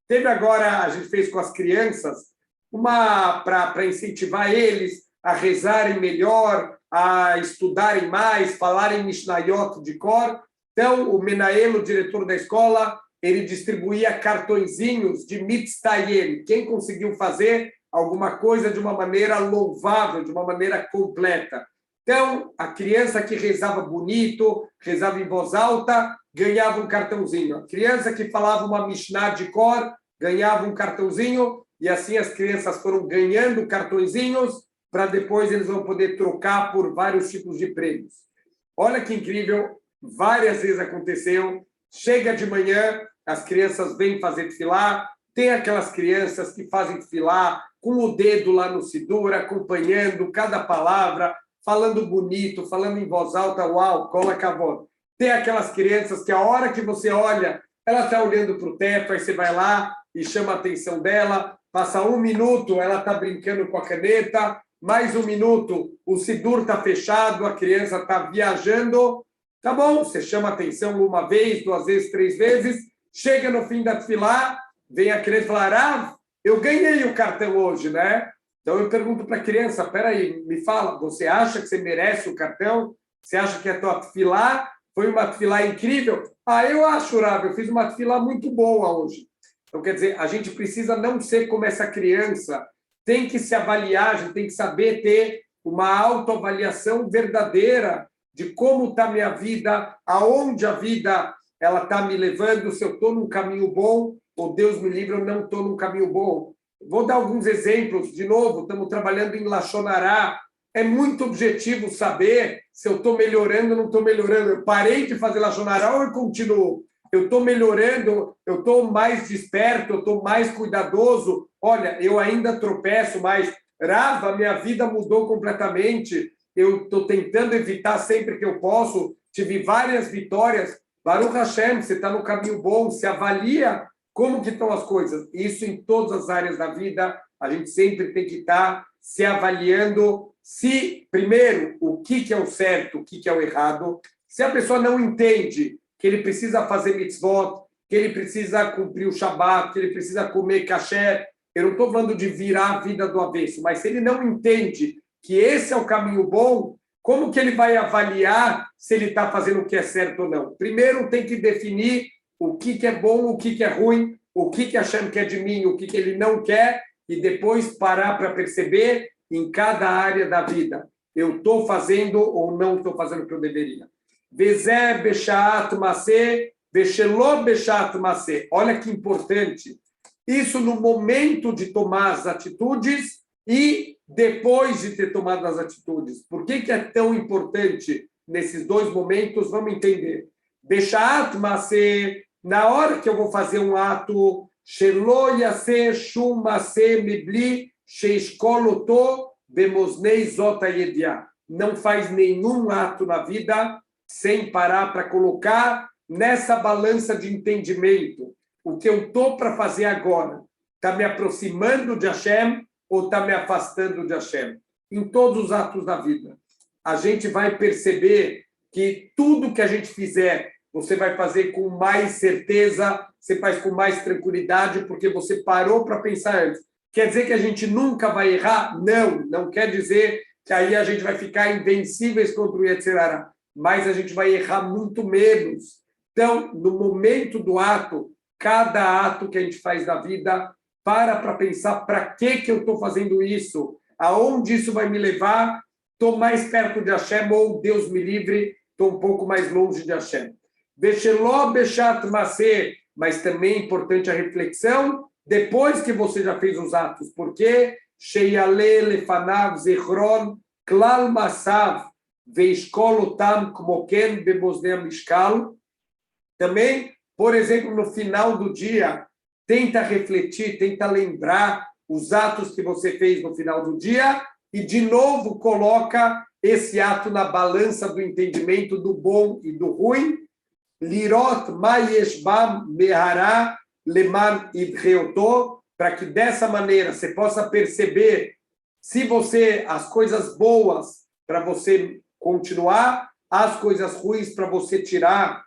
Teve agora, a gente fez com as crianças, uma para incentivar eles a rezarem melhor, a estudarem mais, falarem Mishnayot de cor. Então, o Menael, o diretor da escola, ele distribuía cartõezinhos de Mitztayem. Quem conseguiu fazer alguma coisa de uma maneira louvável, de uma maneira completa. Então, a criança que rezava bonito, rezava em voz alta, ganhava um cartãozinho. A criança que falava uma Mishnah de cor, ganhava um cartãozinho. E assim as crianças foram ganhando cartõezinhos para depois eles vão poder trocar por vários tipos de prêmios. Olha que incrível, várias vezes aconteceu. Chega de manhã, as crianças vêm fazer tefilá, tem aquelas crianças que fazem tefilá com o dedo lá no Sidur, acompanhando cada palavra, falando bonito, falando em voz alta, uau, cola cavalo. Tem aquelas crianças que a hora que você olha, ela está olhando para o teto, aí você vai lá e chama a atenção dela, passa 1 minuto, ela está brincando com a caneta, mais 1 minuto, o Sidur está fechado, a criança está viajando, tá bom, você chama a atenção 1 vez, 2 vezes, 3 vezes, chega no fim da tefilá, vem a criança e fala, Rav, eu ganhei o cartão hoje, né? Então eu pergunto para a criança, peraí, me fala, você acha que você merece o cartão? Você acha que a tua tefilá foi uma tefilá incrível? Ah, eu acho, Rav, eu fiz uma tefilá muito boa hoje. Então, quer dizer, a gente precisa não ser como essa criança, tem que se avaliar, a gente tem que saber ter uma autoavaliação verdadeira de como está a minha vida, aonde a vida ela está me levando, se eu estou num caminho bom, ou Deus me livre, eu não estou num caminho bom. Vou dar alguns exemplos. De novo, estamos trabalhando em Lashon Hara. É muito objetivo saber se eu estou melhorando ou não estou melhorando. Eu parei de fazer Lashon Hara ou eu continuo? Eu estou melhorando, eu estou mais desperto, eu estou mais cuidadoso. Olha, eu ainda tropeço, mas Rava, minha vida mudou completamente. Eu estou tentando evitar sempre que eu posso. Tive várias vitórias. Baruch Hashem, você está no caminho bom, se avalia como que estão as coisas. Isso em todas as áreas da vida, a gente sempre tem que estar se avaliando se, primeiro, o que é o certo, o que é o errado. Se a pessoa não entende que ele precisa fazer mitzvot, que ele precisa cumprir o Shabat, que ele precisa comer kasher, eu não estou falando de virar a vida do avesso, mas se ele não entende que esse é o caminho bom, como que ele vai avaliar se ele está fazendo o que é certo ou não? Primeiro tem que definir o que é bom, o que é ruim, o que Hashem quer de mim, o que ele não quer, e depois parar para perceber em cada área da vida. Eu estou fazendo ou não estou fazendo o que eu deveria. Vezé beshat masé, vesheló beshat masé. Olha que importante. Isso no momento de tomar as atitudes e depois de ter tomado as atitudes. Por que é tão importante nesses dois momentos? Vamos entender. Beshat masé, na hora que eu vou fazer um ato, shelo yaseh shum masé mibli sheishkoloto bemosnei zota yedia. Não faz nenhum ato na vida sem parar para colocar nessa balança de entendimento. O que eu estou para fazer agora está me aproximando de Hashem ou está me afastando de Hashem? Em todos os atos da vida. A gente vai perceber que tudo que a gente fizer, você vai fazer com mais certeza, você faz com mais tranquilidade, porque você parou para pensar antes. Quer dizer que a gente nunca vai errar? Não, não quer dizer que aí a gente vai ficar invencíveis contra o Yetzirah, mas a gente vai errar muito menos. Então, no momento do ato, cada ato que a gente faz na vida, para pensar para que eu estou fazendo isso, aonde isso vai me levar, estou mais perto de Hashem ou, Deus me livre, estou um pouco mais longe de Hashem. Becheló bechat masé, mas também é importante a reflexão depois que você já fez os atos, porque sheyale lefanav zechron klal masav veishkol otam como ken bemosnei mishkal. Também, por exemplo, no final do dia, tenta refletir, tenta lembrar os atos que você fez no final do dia e, de novo, coloca esse ato na balança do entendimento do bom e do ruim. Lirot mayeshbam mehara leman idreoto, para que dessa maneira você possa perceber se você, as coisas boas para você continuar, as coisas ruins para você tirar.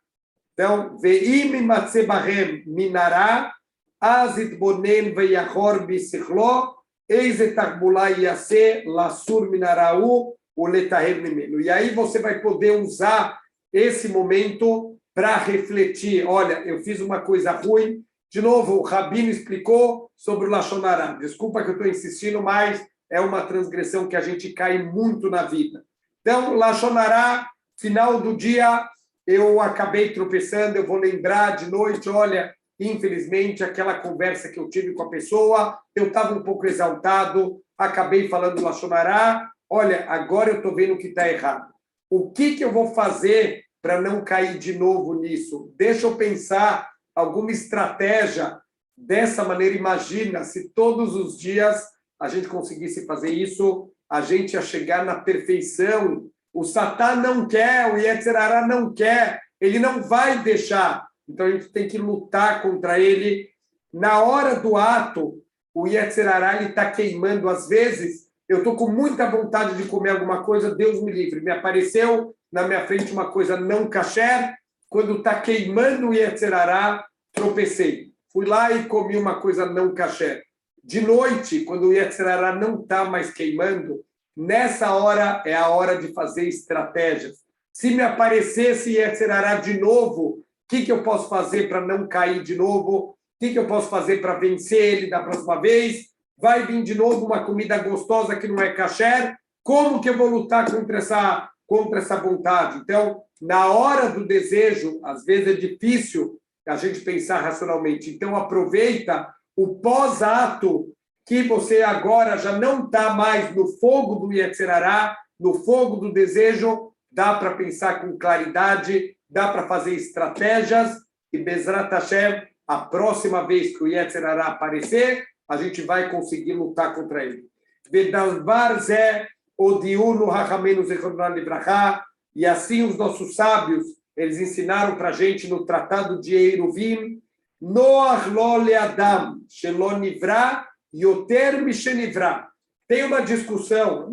Então, ve'im matzebahem minará, az itbonen ve'yachor bisichlo, eis etachbulá yaseh lasur minaraú, o letahem mimeno. E aí você vai poder usar esse momento para refletir. Olha, eu fiz uma coisa ruim. De novo, o Rabino explicou sobre o Lashon Hara. Desculpa que eu estou insistindo, mas é uma transgressão que a gente cai muito na vida. Então, Lashon Hara, final do dia, eu acabei tropeçando, eu vou lembrar de noite, olha, infelizmente, aquela conversa que eu tive com a pessoa, eu estava um pouco exaltado, acabei falando Lashon Hara, olha, agora eu estou vendo que está errado. O que eu vou fazer para não cair de novo nisso? Deixa eu pensar alguma estratégia dessa maneira. Imagina se todos os dias a gente conseguisse fazer isso, a gente ia chegar na perfeição. O Satã não quer, o Yetzer Hará não quer, ele não vai deixar. Então, a gente tem que lutar contra ele. Na hora do ato, o Yetzer Hará está queimando. Às vezes, eu estou com muita vontade de comer alguma coisa, Deus me livre. Me apareceu na minha frente uma coisa não kasher, quando está queimando o Yetzer Hará, tropecei. Fui lá e comi uma coisa não kasher. De noite, quando o Yetzer Hará não está mais queimando, nessa hora é a hora de fazer estratégias. Se me aparecesse Yetzer Hará de novo, o que eu posso fazer para não cair de novo? O que eu posso fazer para vencer ele da próxima vez? Vai vir de novo uma comida gostosa que não é kasher? Como que eu vou lutar contra essa vontade? Então, na hora do desejo, às vezes é difícil a gente pensar racionalmente. Então, aproveita o pós-ato, que você agora já não está mais no fogo do Yetzer Hará, no fogo do desejo, dá para pensar com claridade, dá para fazer estratégias, e Bezrat Hashem, a próxima vez que o Yetzer Hará aparecer, a gente vai conseguir lutar contra ele. Vedalvar zé odiuno hachamenu zechronam livrachá, e assim os nossos sábios, eles ensinaram para a gente no Tratado de Eruvim, Noach lo leadam shelo nivra yoter mishenivra. Tem uma discussão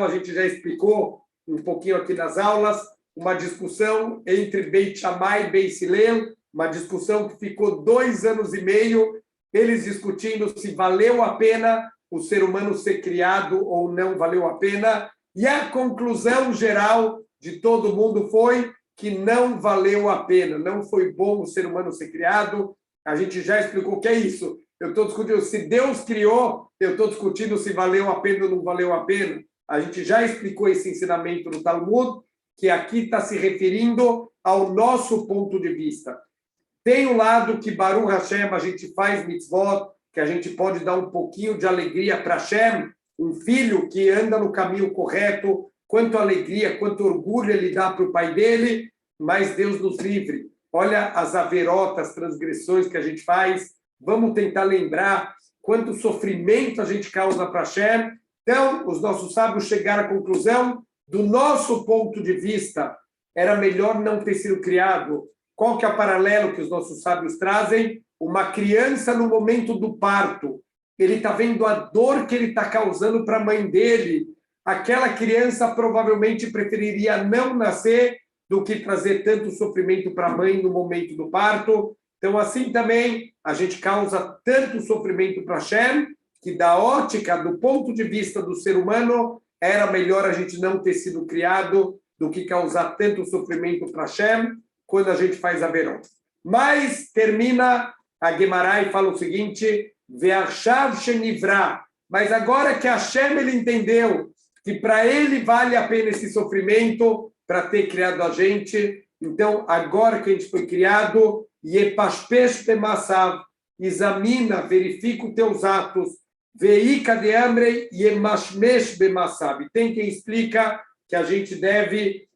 a gente já explicou um pouquinho aqui nas aulas, uma discussão entre Beit Shammai e Beit Hillel, uma discussão que ficou 2 anos e meio, eles discutindo se valeu a pena o ser humano ser criado ou não valeu a pena, e a conclusão geral de todo mundo foi que não valeu a pena, não foi bom o ser humano ser criado. A gente já explicou o que é isso. Eu estou discutindo se Deus criou, eu estou discutindo se valeu a pena ou não valeu a pena. A gente já explicou esse ensinamento no Talmud, que aqui está se referindo ao nosso ponto de vista. Tem um lado que Baruch Hashem, a gente faz mitzvot, que a gente pode dar um pouquinho de alegria para Hashem, um filho que anda no caminho correto, quanto alegria, quanto orgulho ele dá para o pai dele, mas Deus nos livre. Olha as averotas, transgressões que a gente faz. Vamos tentar lembrar quanto sofrimento a gente causa para Hashem. Então, os nossos sábios chegaram à conclusão, do nosso ponto de vista, era melhor não ter sido criado. Qual que é o paralelo que os nossos sábios trazem? Uma criança no momento do parto, ele está vendo a dor que ele está causando para a mãe dele. Aquela criança provavelmente preferiria não nascer do que trazer tanto sofrimento para a mãe no momento do parto. Então, assim também, a gente causa tanto sofrimento para Hashem, que da ótica, do ponto de vista do ser humano, era melhor a gente não ter sido criado do que causar tanto sofrimento para Hashem quando a gente faz a verão. Mas termina a Guemará e fala o seguinte, Ve'achav shenivra, mas agora que Hashem ele entendeu que para ele vale a pena esse sofrimento para ter criado a gente, então agora que a gente foi criado, Yepashpesh bemassav, examina, verifica os teus atos, Veika de Amrei Yemashmesh bemassav. Tem quem explica que a gente deve,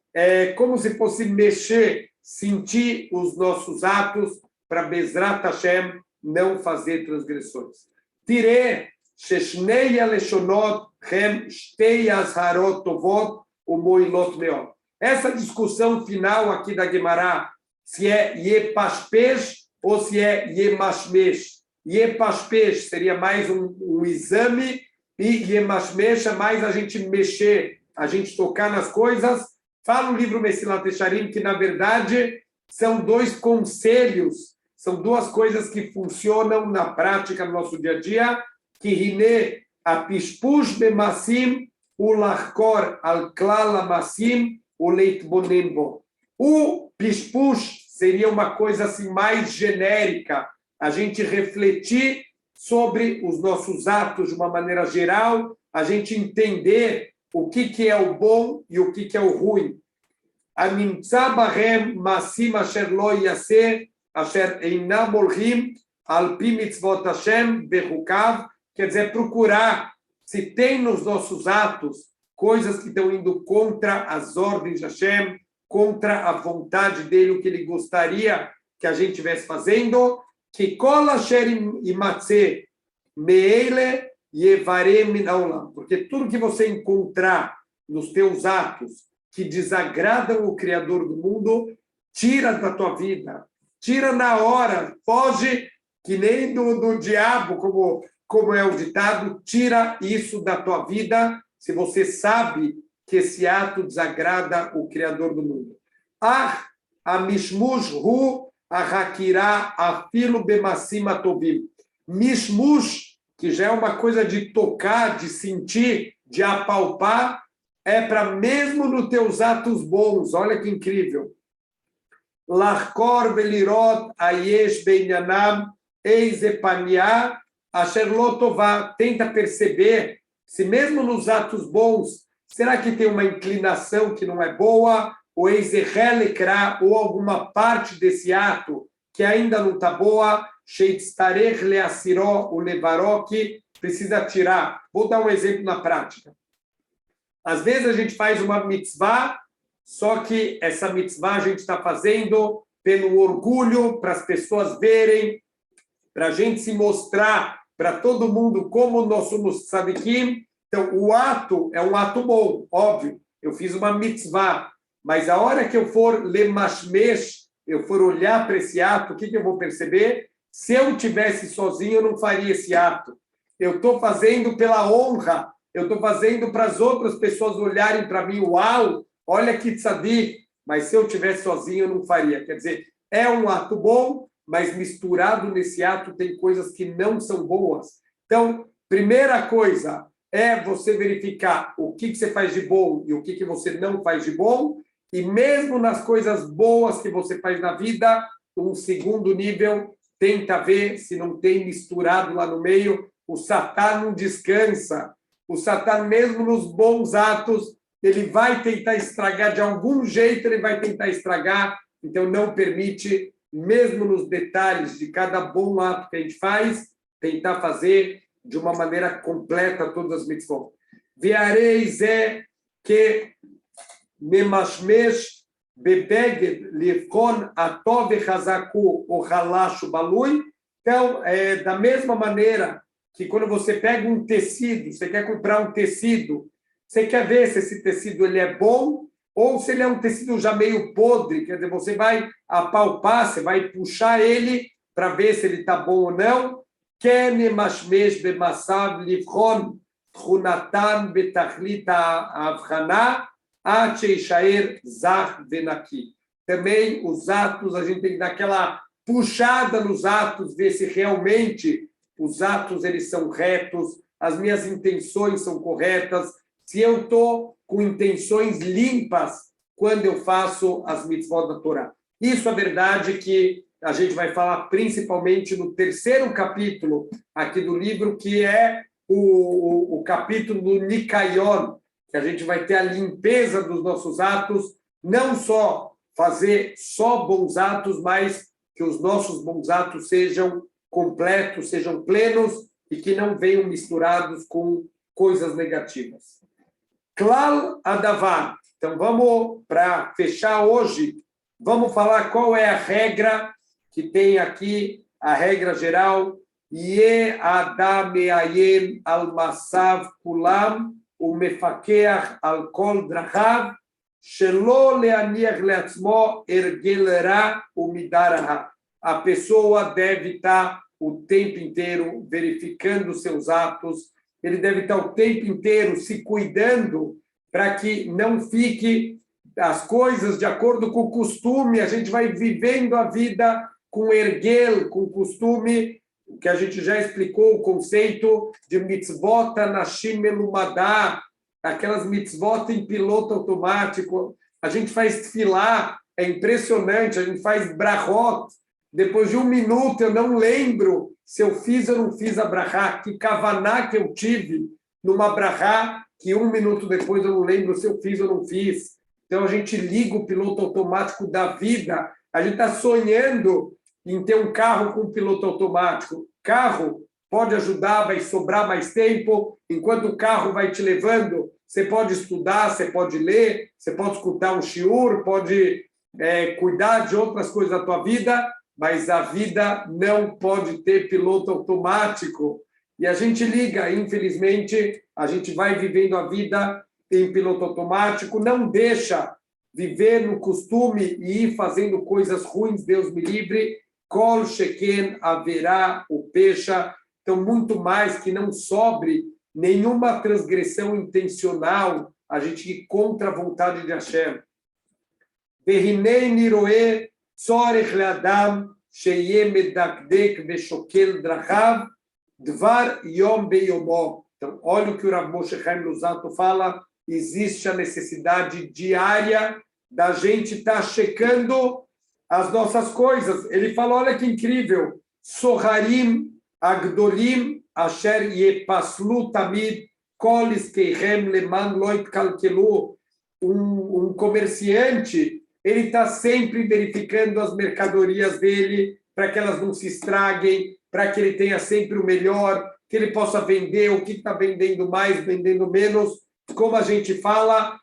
como se fosse mexer, sentir os nossos atos para Bezrat Hashem não fazer transgressões. Tire Sheshnei Aleshonot Hem Shtei Azharot Tovot Umoilot Meot. Essa discussão final aqui da Guemará, se é Yepashpesh ou se é Yemashmesh. Yepashpesh seria mais um exame e Yemashmesh é mais a gente mexer, a gente tocar nas coisas. Fala o livro Mesilat Yesharim que, na verdade, são 2 conselhos, são 2 coisas que funcionam na prática no nosso dia a dia, que Hine apishpush bemassim ulachkor al klal amassim uleitbonem bo. O pishpush seria uma coisa assim mais genérica, a gente refletir sobre os nossos atos de uma maneira geral, a gente entender o que é o bom e o que é o ruim. Animtza bahem masim asher lo yaseh asher einam olchim al pi mitzvot Hashem bechukav, quer dizer, procurar se tem nos nossos atos coisas que estão indo contra as ordens de Hashem, contra a vontade dele, o que ele gostaria que a gente estivesse fazendo, que kol asher imatzeh me'ele yevarem min haolam. Porque tudo que você encontrar nos teus atos que desagradam o Criador do mundo, tira da tua vida. Tira na hora. Foge, que nem do diabo, como é o ditado, tira isso da tua vida, se você sabe que esse ato desagrada o Criador do mundo. Ah, a mishmush hu a hakirá afilo bemasim tovim. Mishmush, que já é uma coisa de tocar, de sentir, de apalpar, é para mesmo nos teus atos bons. Olha que incrível. Lachkor velirot ayesh beinyanam eis epaniá asher lo tová. Tenta perceber se mesmo nos atos bons, será que tem uma inclinação que não é boa? Ou eis errelikra, ou alguma parte desse ato que ainda não está boa? Sheitstarech leasiró o levaró, que precisa tirar. Vou dar um exemplo na prática. Às vezes a gente faz uma mitzvah, só que essa mitzvah a gente está fazendo pelo orgulho, para as pessoas verem, para a gente se mostrar para todo mundo como nós somos tzadikim. Então, o ato é um ato bom, óbvio. Eu fiz uma mitzvah, mas a hora que eu for lemashmesh, eu for olhar para esse ato, o que eu vou perceber? Se eu tivesse sozinho, eu não faria esse ato. Eu estou fazendo pela honra, eu estou fazendo para as outras pessoas olharem para mim, uau, olha que tzadik, mas se eu tivesse sozinho, eu não faria. Quer dizer, é um ato bom, mas misturado nesse ato tem coisas que não são boas. Então, primeira coisa é você verificar o que você faz de bom e o que você não faz de bom, e mesmo nas coisas boas que você faz na vida, um segundo nível, tenta ver se não tem misturado lá no meio. O Satã não descansa. O Satã, mesmo nos bons atos, ele vai tentar estragar, de algum jeito ele vai tentar estragar. Então, não permite, mesmo nos detalhes de cada bom ato que a gente faz, tentar fazer de uma maneira completa todas as mitzvot. Veareis é que memashmesh bebeged levkon atov chazaku o halash balui. Então, da mesma maneira que quando você pega um tecido, você quer comprar um tecido, você quer ver se esse tecido ele é bom ou se ele é um tecido já meio podre, quer dizer, você vai apalpar, você vai puxar ele para ver se ele está bom ou não. Kenemashmesh bemasav livron tchunatan betachlita avchana acheishaer zach venaki. Também os atos, a gente tem que dar aquela puxada nos atos, ver se realmente os atos eles são retos, as minhas intenções são corretas, se eu estou com intenções limpas quando eu faço as mitzvot da Torá. Isso é verdade que a gente vai falar principalmente no terceiro capítulo aqui do livro, que é o capítulo do Nikayon, que a gente vai ter a limpeza dos nossos atos, não só fazer só bons atos, mas que os nossos bons atos sejam completos, sejam plenos e que não venham misturados com coisas negativas. Klal Adavar. Então, vamos, para fechar hoje, vamos falar qual é a regra que tem aqui, a regra geral. Ye Adam Me'ayen al Masav Kulam umefakeach al kol drachav shelo leaniach leatzmo ergelera umidaraha. A pessoa deve estar o tempo inteiro verificando seus atos, ele deve estar o tempo inteiro se cuidando para que não fique as coisas de acordo com o costume. A gente vai vivendo a vida com erguel, com costume, que a gente já explicou o conceito de mitzvot anashim melumadá, aquelas mitzvot em piloto automático. A gente faz tefilá, é impressionante, a gente faz brachot. Depois de um minuto, eu não lembro se eu fiz ou não fiz a brachá, que kavaná que eu tive numa brachá, que um minuto depois eu não lembro se eu fiz ou não fiz. Então, a gente liga o piloto automático da vida. A gente está sonhando em ter um carro com piloto automático. Carro pode ajudar, vai sobrar mais tempo. Enquanto o carro vai te levando, você pode estudar, você pode ler, você pode escutar um shiur, pode cuidar de outras coisas da tua vida, mas a vida não pode ter piloto automático. e a gente liga, infelizmente, a gente vai vivendo a vida em piloto automático, não deixa viver no costume e ir fazendo coisas ruins, Deus me livre, kol sheken haverá o pecha, então muito mais que não sobre nenhuma transgressão intencional, a gente ir contra a vontade de Hashem. Vehinei niroe tzorech le'adam sheyeh medakdek veshokel drachav dvar yom beyomo. Então, olha o que o Rav Moshe Chaim Luzzatto fala, existe a necessidade diária da gente estar checando as nossas coisas. Ele fala, olha que incrível, Soharim Agdolim Asher Yepaslu Tamid Kol Iskeihem Leman Loit Kalkelu. Um comerciante, ele está sempre verificando as mercadorias dele para que elas não se estraguem, para que ele tenha sempre o melhor, que ele possa vender o que está vendendo mais, vendendo menos. Como a gente fala,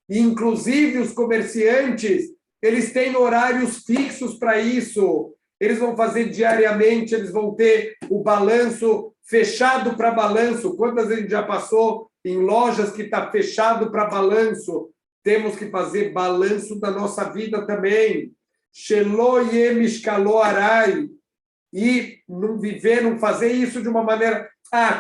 inclusive os comerciantes, eles têm horários fixos para isso. Eles vão fazer diariamente, eles vão ter o balanço fechado para balanço. Quantas vezes a gente já passou em lojas que está fechado para balanço? Temos que fazer balanço da nossa vida também. E não viver, não fazer isso de uma maneira...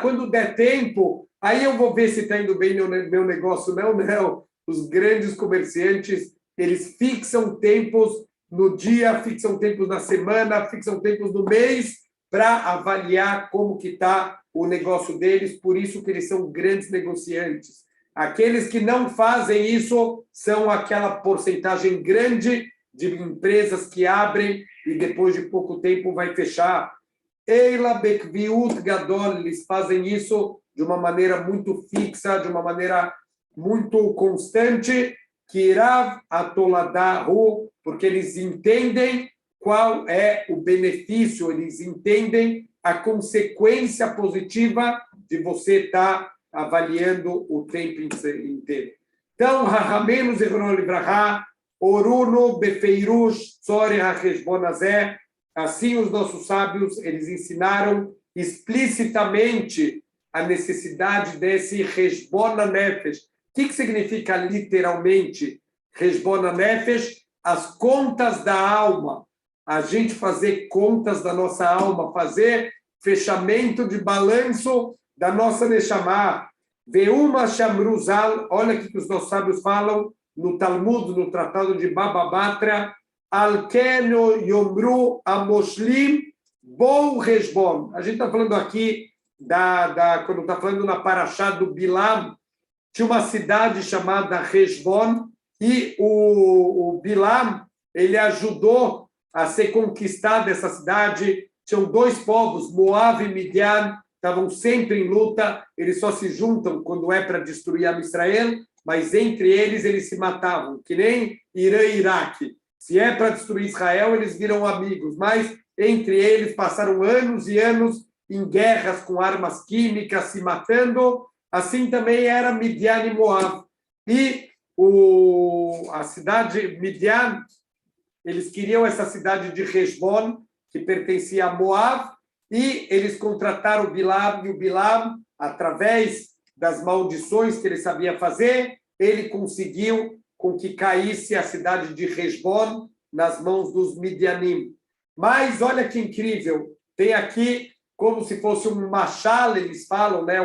quando der tempo, aí eu vou ver se está indo bem meu negócio. Não. Os grandes comerciantes, eles fixam tempos no dia, fixam tempos na semana, fixam tempos no mês para avaliar como que está o negócio deles. Por isso que eles são grandes negociantes. Aqueles que não fazem isso são aquela porcentagem grande de empresas que abrem e depois de pouco tempo vai fechar. Eila Bekviut Gadol, eles fazem isso de uma maneira muito fixa, de uma maneira muito constante, Kirav Atoladahu, porque eles entendem qual é o benefício, eles entendem a consequência positiva de você estar avaliando o tempo inteiro. Então, Rahamenu Zichrono Livraha, Oruno Befeirush Tzoreh HaCheshbon Hazeh, assim os nossos sábios, eles ensinaram explicitamente a necessidade desse Cheshbon HaNefesh. O que significa literalmente Cheshbon HaNefesh? As contas da alma. A gente fazer contas da nossa alma, fazer fechamento de balanço da nossa Neshama. Veuma Shamruzal, olha o que os nossos sábios falam no Talmud, no Tratado de Baba Batra, Alkeno Yomru Amoshlim Bou Resbon. A gente está falando aqui, quando está falando na Parashá do Bilam, tinha uma cidade chamada Resbon, e o Bilam, ele ajudou a ser conquistada essa cidade. Tinham dois povos, Moab e Midian, estavam sempre em luta, eles só se juntam quando é para destruir a Israel, mas entre eles se matavam, que nem Irã e Iraque. Se é para destruir Israel, eles viram amigos, mas entre eles passaram anos e anos em guerras com armas químicas, se matando. Assim também era Midian e Moab. E a cidade Midian, eles queriam essa cidade de Resbon, que pertencia a Moab, e eles contrataram o Bilam, e o Bilam, através das maldições que ele sabia fazer, ele conseguiu com que caísse a cidade de Resbon nas mãos dos Midianim. Mas olha que incrível, tem aqui como se fosse um machal, eles falam, né?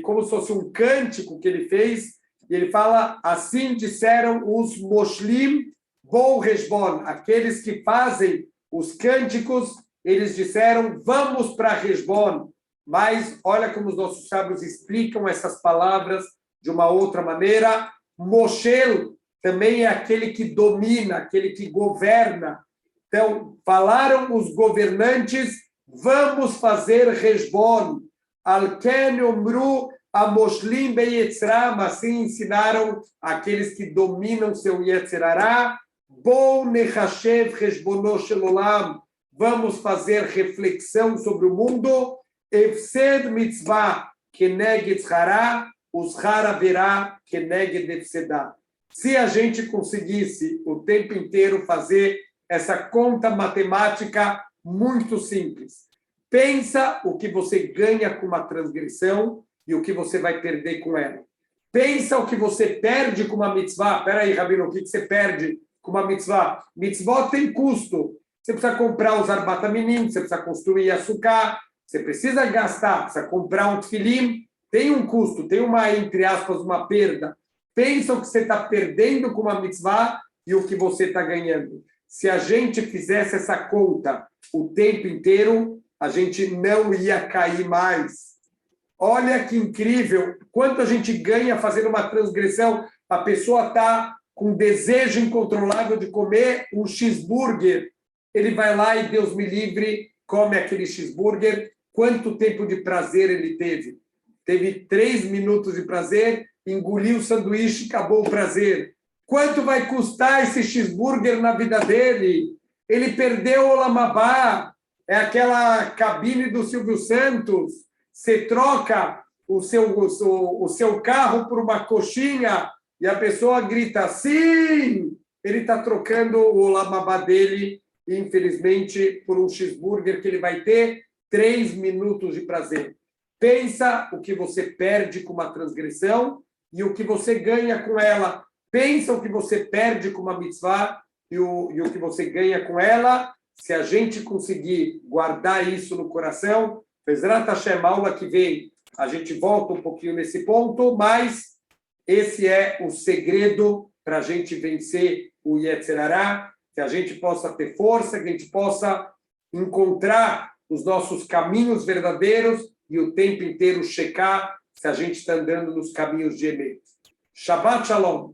Como se fosse um cântico que ele fez, e ele fala, assim disseram os Moshlim Bou Resbon, aqueles que fazem os cânticos, eles disseram, vamos para Resbon. Mas olha como os nossos sábios explicam essas palavras de uma outra maneira. Moshel também é aquele que domina, aquele que governa. Então, falaram os governantes, vamos fazer Resbon. Alken Omru Amoshlim Beyetzram, assim ensinaram aqueles que dominam seu Yetzerará. Bom Nechashev Resbono Shelolam, vamos fazer reflexão sobre o mundo. Efsed Mitzvah Keneged Hará, Ushar haverá Keneged Efsedá. Se a gente conseguisse o tempo inteiro fazer essa conta matemática muito simples. Pensa o que você ganha com uma transgressão e o que você vai perder com ela. Pensa o que você perde com uma mitzvah. Espera aí, Rabino, o que você perde com uma mitzvah? Mitzvah tem custo. Você precisa comprar os arbataminim, você precisa construir açúcar, você precisa gastar, precisa comprar um tefilim. Tem um custo, tem uma, entre aspas, uma perda. Pensa o que você está perdendo com uma mitzvah e o que você está ganhando. Se a gente fizesse essa conta o tempo inteiro, a gente não ia cair mais. Olha que incrível, quanto a gente ganha fazendo uma transgressão. A pessoa está com desejo incontrolável de comer um cheeseburger. Ele vai lá e, Deus me livre, come aquele cheeseburger. Quanto tempo de prazer ele teve? Teve 3 minutos de prazer, engoliu o sanduíche, acabou o prazer. Quanto vai custar esse cheeseburger na vida dele? Ele perdeu o Lamabá, é aquela cabine do Silvio Santos. Você troca o seu carro por uma coxinha e a pessoa grita, sim! Ele está trocando o Lamabá dele, infelizmente, por um cheeseburger que ele vai ter 3 minutos de prazer. Pensa o que você perde com uma transgressão e o que você ganha com ela. Pensa o que você perde com uma mitzvah e o que você ganha com ela. Se a gente conseguir guardar isso no coração, Bezrat Hashem, aula que vem, a gente volta um pouquinho nesse ponto, mas esse é o segredo para a gente vencer o Yetzer Hará, que a gente possa ter força, que a gente possa encontrar os nossos caminhos verdadeiros e o tempo inteiro checar se a gente está andando nos caminhos de Emet. Shabbat Shalom.